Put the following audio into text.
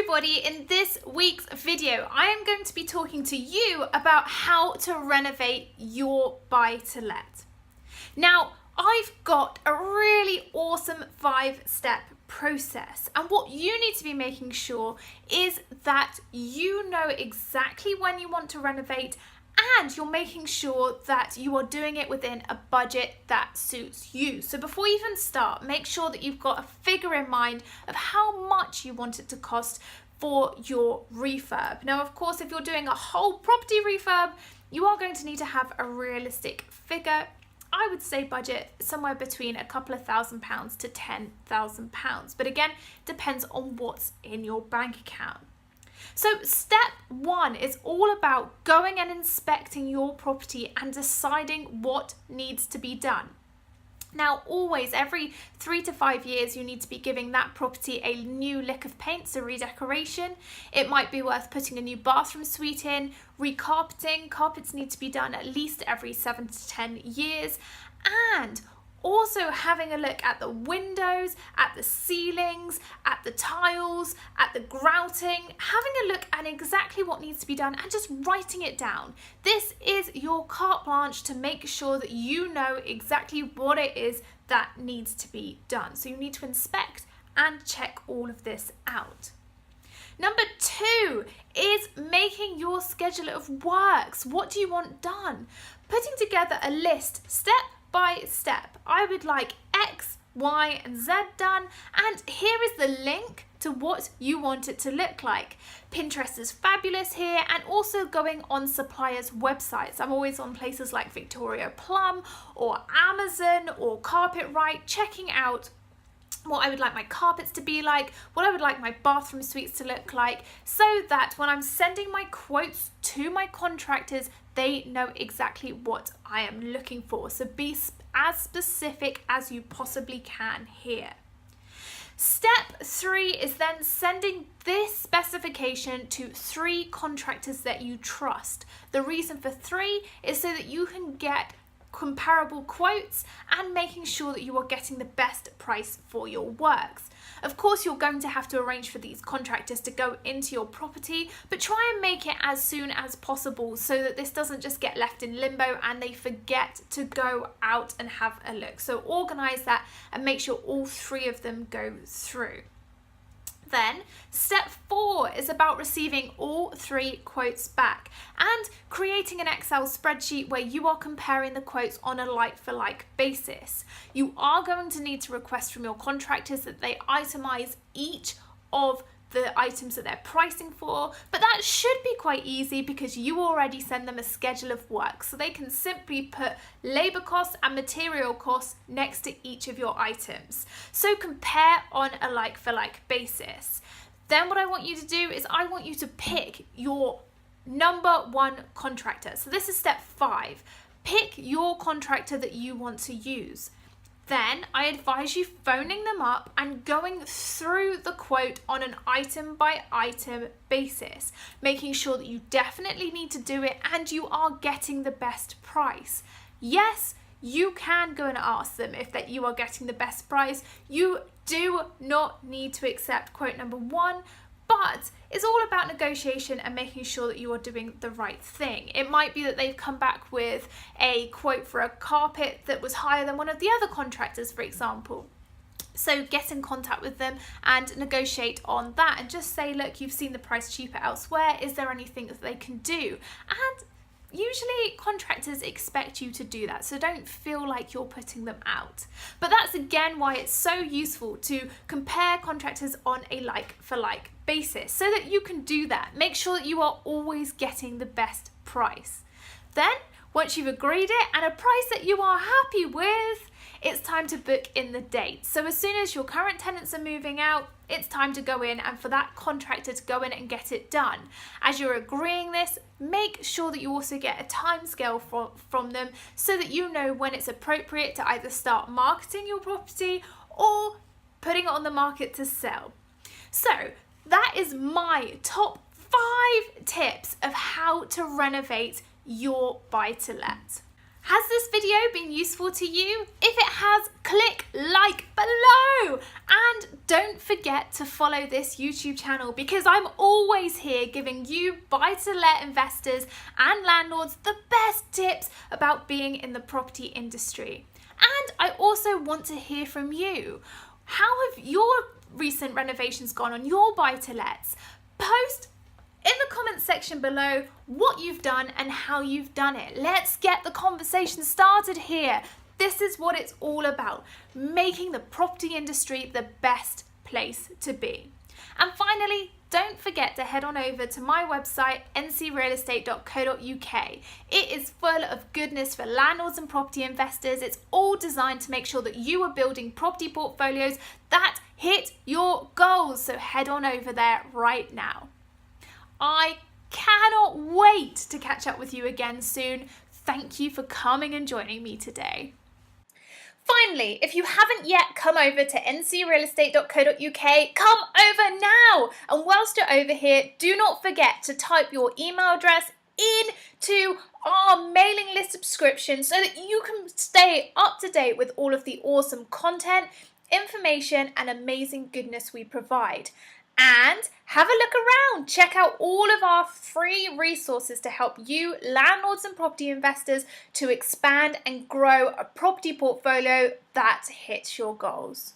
everybody, in this week's video I am going to be talking to you about how to renovate your buy-to-let. Now I've got a really awesome 5-step process, and what you need to be making sure is that you know exactly when you want to renovate, and you're making sure that you are doing it within a budget that suits you. So before you even start, make sure that you've got a figure in mind of how much you want it to cost for your refurb. Now, of course, if you're doing a whole property refurb, you are going to need to have a realistic figure. I would say budget somewhere between a couple of £1,000s to £10,000. But again, depends on what's in your bank account. So step 1 is all about going and inspecting your property and deciding what needs to be done. Now, always, every 3 to 5 years, you need to be giving that property a new lick of paint, so redecoration. It might be worth putting a new bathroom suite in, recarpeting. Carpets need to be done at least every 7 to 10 years. And also having a look at the windows, at the ceilings, at the tiles, at the grouting, having a look at exactly what needs to be done and just writing it down. This is your carte blanche to make sure that you know exactly what it is that needs to be done. So you need to inspect and check all of this out. Number 2 is making your schedule of works. What do you want done? Putting together a list step by step. I would like X, Y, and Z done, and here is the link to what you want it to look like. Pinterest is fabulous here, and also going on suppliers' websites. I'm always on places like Victoria Plum or Amazon or Carpetright, checking out what I would like my carpets to be like, what I would like my bathroom suites to look like, so that when I'm sending my quotes to my contractors, they know exactly what I am looking for. So be as specific as you possibly can here. Step 3 is then sending this specification to 3 contractors that you trust. The reason for 3 is so that you can get comparable quotes and making sure that you are getting the best price for your works. Of course, you're going to have to arrange for these contractors to go into your property, but try and make it as soon as possible so that this doesn't just get left in limbo and they forget to go out and have a look. So organize that and make sure all 3 of them go through. Then step 4 is about receiving all 3 quotes back and creating an Excel spreadsheet where you are comparing the quotes on a like-for-like basis. You are going to need to request from your contractors that they itemize each of the items that they're pricing for, but that should be quite easy because you already send them a schedule of work, so they can simply put labor costs and material costs next to each of your items. So compare on a like-for-like basis. Then what I want you to do is I want you to pick your number 1 contractor. So this is step 5. Pick your contractor that you want to use. Then I advise you phoning them up and going through the quote on an item by item basis, making sure that you definitely need to do it and you are getting the best price. Yes, you can go and ask them if that you are getting the best price. You do not need to accept quote number 1, but it's all about negotiation and making sure that you are doing the right thing. It might be that they've come back with a quote for a carpet that was higher than one of the other contractors, for example. So get in contact with them and negotiate on that and just say, look, you've seen the price cheaper elsewhere. Is there anything that they can do? And usually contractors expect you to do that, so don't feel like you're putting them out. But that's again why it's so useful to compare contractors on a like-for-like basis so that you can do that. Make sure that you are always getting the best price. Then, once you've agreed it and a price that you are happy with, it's time to book in the date. So as soon as your current tenants are moving out, it's time to go in and for that contractor to go in and get it done. As you're agreeing this, make sure that you also get a timescale from them so that you know when it's appropriate to either start marketing your property or putting it on the market to sell. So that is my top 5 tips of how to renovate your buy-to-let. Has this video been useful to you? If it has, click like below and don't forget to follow this YouTube channel because I'm always here giving you buy-to-let investors and landlords the best tips about being in the property industry. And I also want to hear from you. How have your recent renovations gone on your buy-to-lets? Post in the comments section below what you've done and how you've done it. Let's get the conversation started here. This is what it's all about, making the property industry the best place to be. And finally, don't forget to head on over to my website, ncrealestate.co.uk. It is full of goodness for landlords and property investors. It's all designed to make sure that you are building property portfolios that hit your goals. So head on over there right now. I cannot wait to catch up with you again soon. Thank you for coming and joining me today. Finally, if you haven't yet come over to ncrealestate.co.uk, come over now. And whilst you're over here, do not forget to type your email address into our mailing list subscription so that you can stay up to date with all of the awesome content, information, and amazing goodness we provide. And have a look around. Check out all of our free resources to help you, landlords and property investors, to expand and grow a property portfolio that hits your goals.